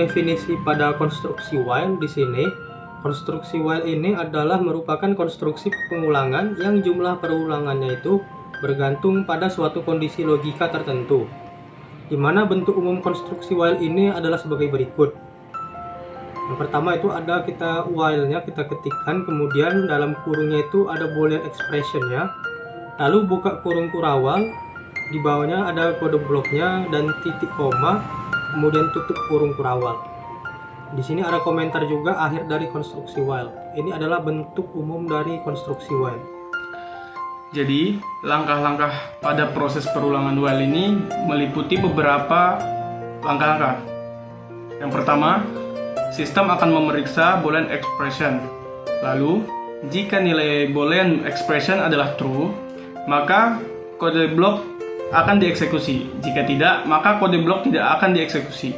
definisi pada konstruksi while di sini, konstruksi while ini adalah merupakan konstruksi pengulangan yang jumlah perulangannya itu bergantung pada suatu kondisi logika tertentu, di mana bentuk umum konstruksi while ini adalah sebagai berikut. Yang pertama itu ada while-nya kita ketikkan, kemudian dalam kurungnya itu ada boolean expression-nya, lalu buka kurung kurawal, di bawahnya ada kode bloknya dan titik koma, kemudian tutup kurung kurawal. Di sini ada komentar juga akhir dari konstruksi while. Ini adalah bentuk umum dari konstruksi while. Jadi, langkah-langkah pada proses perulangan while ini meliputi beberapa langkah-langkah. Yang pertama, sistem akan memeriksa boolean expression. Lalu, jika nilai boolean expression adalah true, maka kode blok akan dieksekusi. Jika tidak, maka kode blok tidak akan dieksekusi.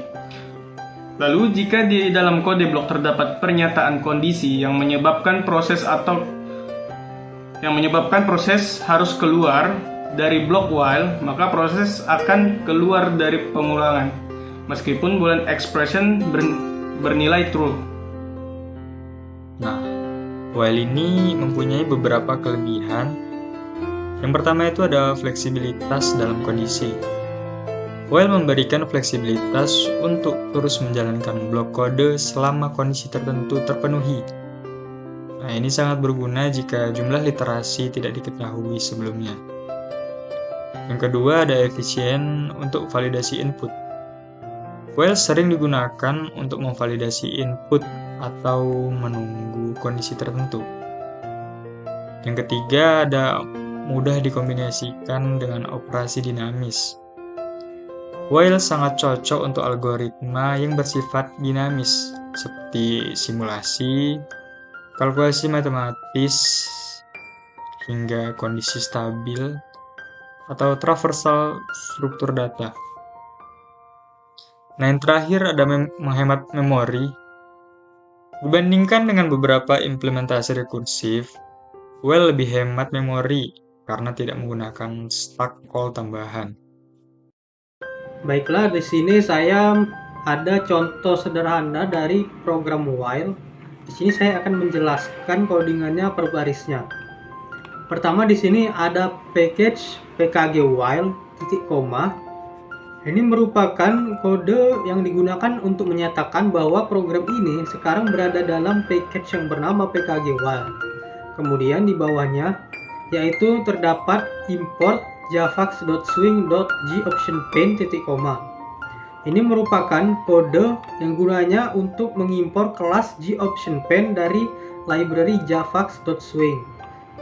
Lalu, jika di dalam kode blok terdapat pernyataan kondisi yang menyebabkan proses harus keluar dari blok while, maka proses akan keluar dari pengulangan, meskipun boolean expression bernilai true. Nah, while ini mempunyai beberapa kelebihan. Yang pertama itu ada fleksibilitas dalam kondisi. While memberikan fleksibilitas untuk terus menjalankan blok kode selama kondisi tertentu terpenuhi. Nah, ini sangat berguna jika jumlah literasi tidak diketahui sebelumnya. Yang kedua ada efisien untuk validasi input. While sering digunakan untuk memvalidasi input atau menunggu kondisi tertentu. Yang ketiga ada mudah dikombinasikan dengan operasi dinamis. While sangat cocok untuk algoritma yang bersifat dinamis, seperti simulasi, kalkulasi matematis, hingga kondisi stabil, atau traversal struktur data. Nah, yang terakhir ada menghemat memori. Dibandingkan dengan beberapa implementasi rekursif, while lebih hemat memori karena tidak menggunakan stack call tambahan. Baiklah, di sini saya ada contoh sederhana dari program while. Di sini saya akan menjelaskan codingannya per barisnya. Pertama di sini ada package pkg while titik koma. Ini merupakan kode yang digunakan untuk menyatakan bahwa program ini sekarang berada dalam package yang bernama pkg while. Kemudian di bawahnya yaitu terdapat import javax.swing.gOptionPaint titik koma. Ini merupakan kode yang gunanya untuk mengimpor kelas gOptionPaint dari library javax.swing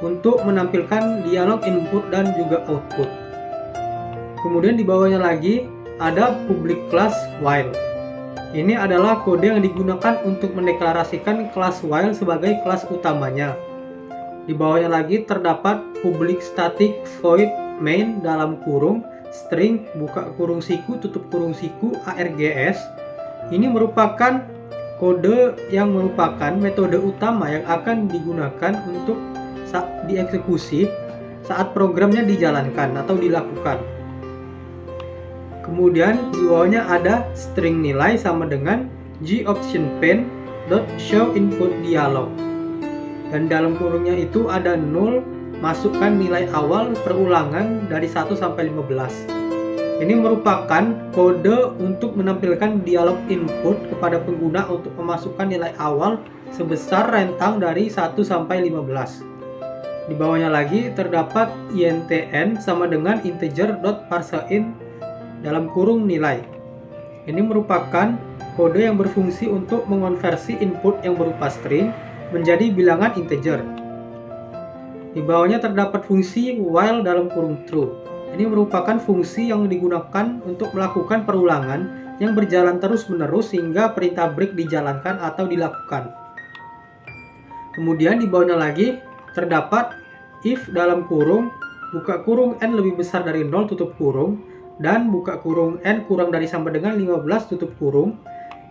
untuk menampilkan dialog input dan juga output. Kemudian di bawahnya lagi ada public class while. Ini adalah kode yang digunakan untuk mendeklarasikan kelas while sebagai kelas utamanya. Di bawahnya lagi terdapat public static void main dalam kurung string buka kurung siku tutup kurung siku args. Ini merupakan kode yang merupakan metode utama yang akan digunakan untuk dieksekusi saat programnya dijalankan atau dilakukan. Kemudian di bawahnya ada string nilai sama dengan gOptionPaint.showInputDialog. Dan dalam kurungnya itu ada 0, masukkan nilai awal perulangan dari 1 sampai 15. Ini merupakan kode untuk menampilkan dialog input kepada pengguna untuk memasukkan nilai awal sebesar rentang dari 1 sampai 15. Di bawahnya lagi terdapat intn sama dengan integer.parseInt dalam kurung nilai. Ini merupakan kode yang berfungsi untuk mengonversi input yang berupa string menjadi bilangan integer. Di bawahnya terdapat fungsi while dalam kurung true. Ini merupakan fungsi yang digunakan untuk melakukan perulangan yang berjalan terus-menerus hingga perintah break dijalankan atau dilakukan. Kemudian di bawahnya lagi terdapat if dalam kurung buka kurung n lebih besar dari 0 tutup kurung dan buka kurung n kurang dari sama dengan 15 tutup kurung.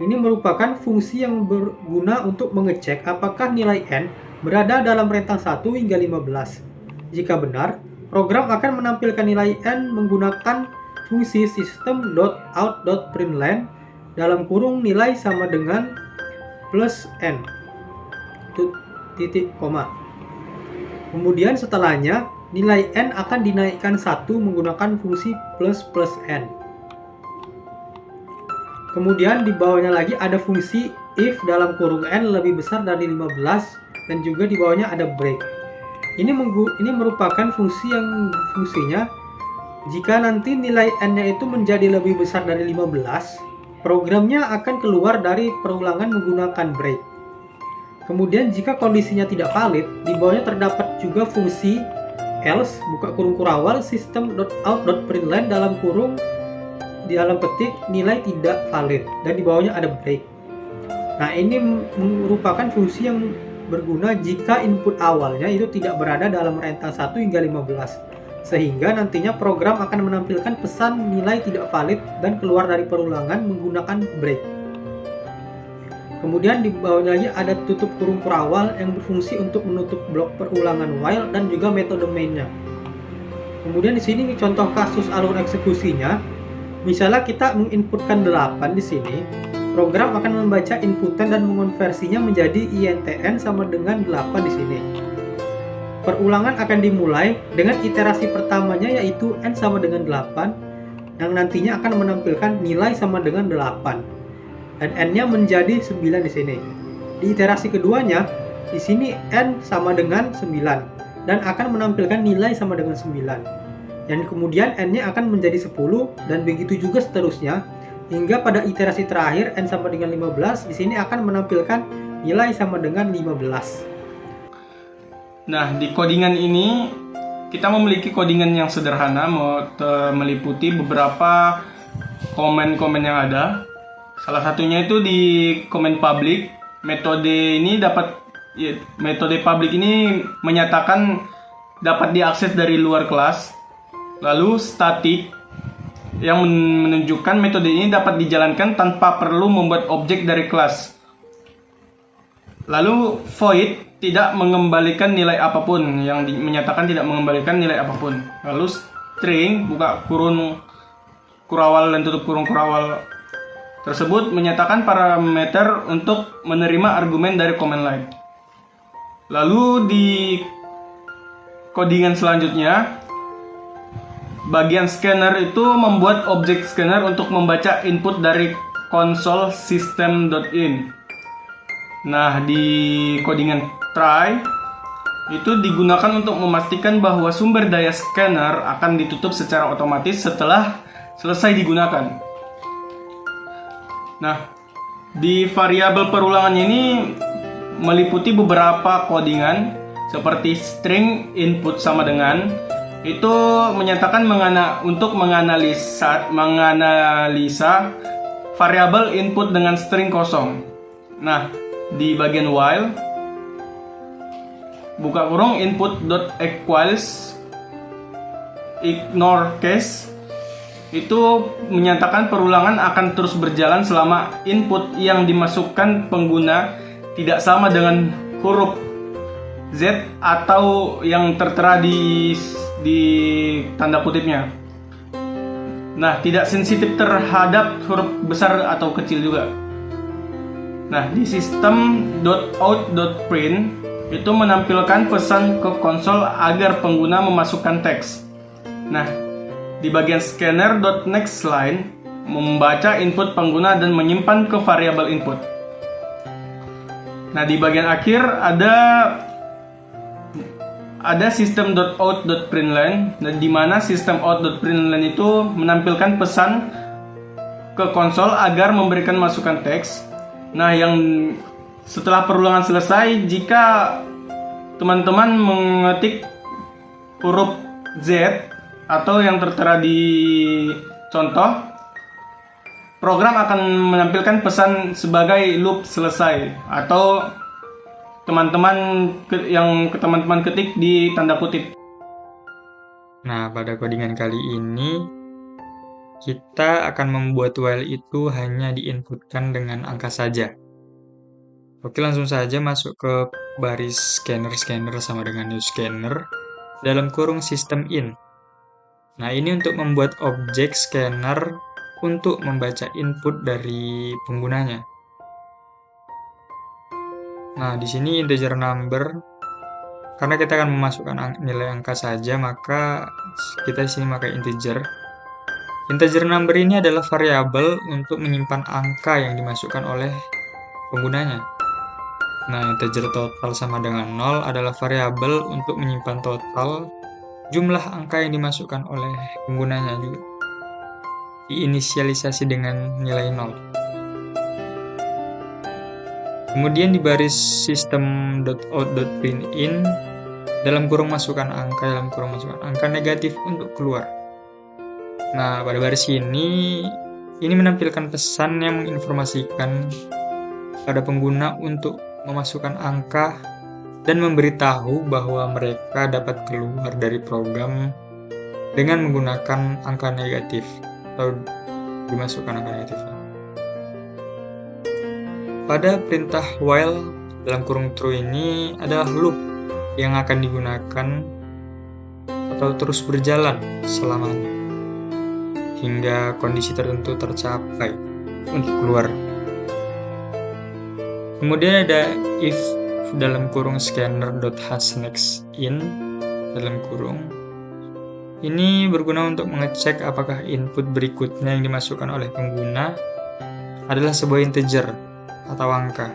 Ini merupakan fungsi yang berguna untuk mengecek apakah nilai n berada dalam rentang 1 hingga 15. Jika benar, program akan menampilkan nilai n menggunakan fungsi system.out.println dalam kurung nilai sama dengan plus n titik koma. Kemudian setelahnya nilai n akan dinaikkan 1 menggunakan fungsi plus plus n. Kemudian di bawahnya lagi ada fungsi if dalam kurung n lebih besar dari 15 dan juga di bawahnya ada break. Ini merupakan fungsinya jika nanti nilai n-nya itu menjadi lebih besar dari 15, programnya akan keluar dari perulangan menggunakan break. Kemudian jika kondisinya tidak valid, di bawahnya terdapat juga fungsi else buka kurung kurawal system.out.println dalam kurung di dalam petik nilai tidak valid dan di bawahnya ada break. Nah, ini merupakan fungsi yang berguna jika input awalnya itu tidak berada dalam rentang 1 hingga 15, sehingga nantinya program akan menampilkan pesan nilai tidak valid dan keluar dari perulangan menggunakan break. Kemudian di bawahnya lagi ada tutup kurung kurawal yang berfungsi untuk menutup blok perulangan while dan juga metode mainnya. Kemudian di sini contoh kasus alur eksekusinya, misalnya kita menginputkan 8 di sini. Program akan membaca inputan dan mengonversinya menjadi INTN sama dengan 8 di sini. Perulangan akan dimulai dengan iterasi pertamanya yaitu N sama dengan 8 yang nantinya akan menampilkan nilai sama dengan 8. Dan N-nya menjadi 9 di sini. Di iterasi keduanya, di sini N sama dengan 9 dan akan menampilkan nilai sama dengan 9. Dan kemudian N-nya akan menjadi 10 dan begitu juga seterusnya. Hingga pada iterasi terakhir n sama dengan 15 di sini akan menampilkan nilai sama dengan 15. Nah, di codingan ini kita memiliki codingan yang sederhana meliputi beberapa komen-komen yang ada. Salah satunya itu di komen public. Metode public ini menyatakan dapat diakses dari luar kelas. Lalu static yang menunjukkan metode ini dapat dijalankan tanpa perlu membuat objek dari kelas. Lalu void tidak mengembalikan nilai apapun, yang menyatakan tidak mengembalikan nilai apapun. Lalu string buka kurung kurawal dan tutup kurung kurawal tersebut menyatakan parameter untuk menerima argumen dari komen lain. Lalu di codingan selanjutnya, bagian scanner itu membuat objek scanner untuk membaca input dari konsol system.in. Nah, di codingan try itu digunakan untuk memastikan bahwa sumber daya scanner akan ditutup secara otomatis setelah selesai digunakan. Nah, di variabel perulangan ini meliputi beberapa codingan seperti string input sama dengan itu menyatakan untuk menganalisa variabel input dengan string kosong. Nah, di bagian while buka kurung input.equals ignore case itu menyatakan perulangan akan terus berjalan selama input yang dimasukkan pengguna tidak sama dengan huruf Z atau yang tertera di tanda kutipnya. Nah, tidak sensitif terhadap huruf besar atau kecil juga. Nah, di system.out.print itu menampilkan pesan ke konsol agar pengguna memasukkan teks. Nah, di bagian scanner.nextLine membaca input pengguna dan menyimpan ke variabel input. Nah, di bagian akhir ada system.out.println di mana system.out.println itu menampilkan pesan ke konsol agar memberikan masukan teks. Nah, yang setelah perulangan selesai, jika teman-teman mengetik huruf Z atau yang tertera di contoh, program akan menampilkan pesan sebagai loop selesai atau teman-teman ketik di tanda kutip. Nah, pada codingan kali ini kita akan membuat while itu hanya diinputkan dengan angka saja. Oke, langsung saja masuk ke baris scanner sama dengan new scanner dalam kurung system in. Nah, ini untuk membuat objek scanner untuk membaca input dari penggunanya. Nah, di sini integer number, karena kita akan memasukkan nilai angka saja, maka kita di sini pakai integer. Integer number ini adalah variabel untuk menyimpan angka yang dimasukkan oleh penggunanya. Nah, integer total sama dengan 0 adalah variabel untuk menyimpan total jumlah angka yang dimasukkan oleh penggunanya juga. Diinisialisasi dengan nilai 0. Kemudian di baris system.out.printin dalam kurung masukkan angka negatif untuk keluar. Nah, pada baris ini menampilkan pesan yang menginformasikan pada pengguna untuk memasukkan angka dan memberitahu bahwa mereka dapat keluar dari program dengan menggunakan angka negatif atau dimasukkan angka negatifnya. Pada perintah while dalam kurung true ini adalah loop yang akan digunakan atau terus berjalan selamanya hingga kondisi tertentu tercapai untuk keluar. Kemudian ada if dalam kurung scanner.hasNextIn dalam kurung. Ini berguna untuk mengecek apakah input berikutnya yang dimasukkan oleh pengguna adalah sebuah integer atau angka.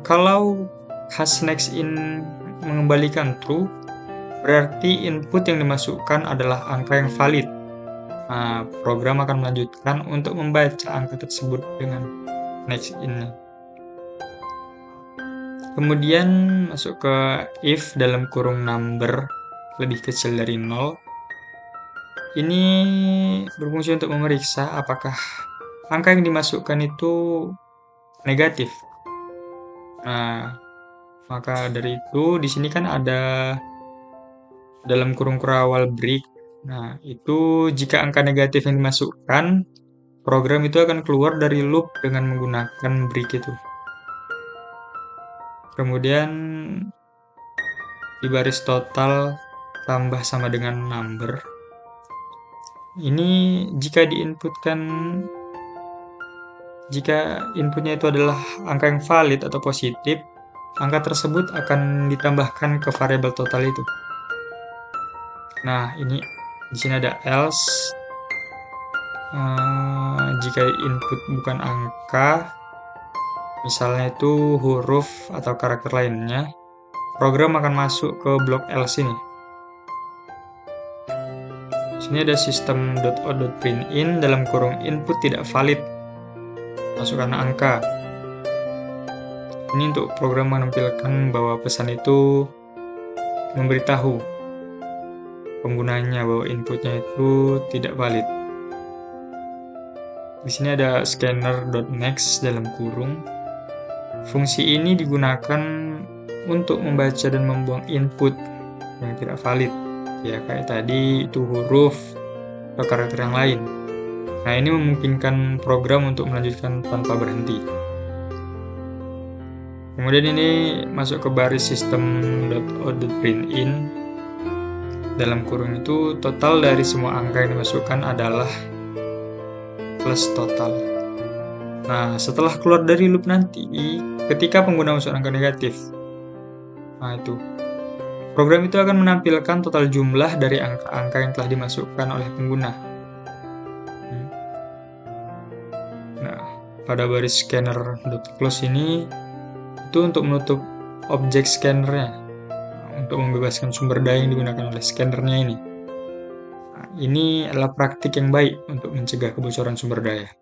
Kalau hasNextIn mengembalikan true, berarti input yang dimasukkan adalah angka yang valid. Program akan melanjutkan untuk membaca angka tersebut dengan nextIn. Kemudian masuk ke if dalam kurung number lebih kecil dari 0. Ini berfungsi untuk memeriksa apakah angka yang dimasukkan itu negatif. Nah, maka dari itu di sini kan ada dalam kurung kurawal break. Nah, itu jika angka negatif yang dimasukkan, program itu akan keluar dari loop dengan menggunakan break itu. Kemudian di baris total tambah sama dengan number. Ini jika inputnya itu adalah angka yang valid atau positif, angka tersebut akan ditambahkan ke variabel total itu. Nah, ini di sini ada else. Jika input bukan angka, misalnya itu huruf atau karakter lainnya, program akan masuk ke blok else ini. Di sini ada system.out.printin dalam kurung input tidak valid. Masukkan angka. Ini untuk program menampilkan bahwa pesan itu memberitahu penggunanya bahwa inputnya itu tidak valid. Di sini ada scanner.next dalam kurung. Fungsi ini digunakan untuk membaca dan membuang input yang tidak valid. Ya, kayak tadi itu huruf atau karakter yang lain. Nah, ini memungkinkan program untuk melanjutkan tanpa berhenti. Kemudian ini masuk ke baris system.out.printin. Dalam kurung itu total dari semua angka yang dimasukkan adalah plus total. Nah, setelah keluar dari loop nanti, ketika pengguna masuk angka negatif, nah itu program itu akan menampilkan total jumlah dari angka-angka yang telah dimasukkan oleh pengguna. Nah, pada baris scanner.close ini itu untuk menutup objek scannernya, untuk membebaskan sumber daya yang digunakan oleh scannernya ini. Nah, ini adalah praktik yang baik untuk mencegah kebocoran sumber daya.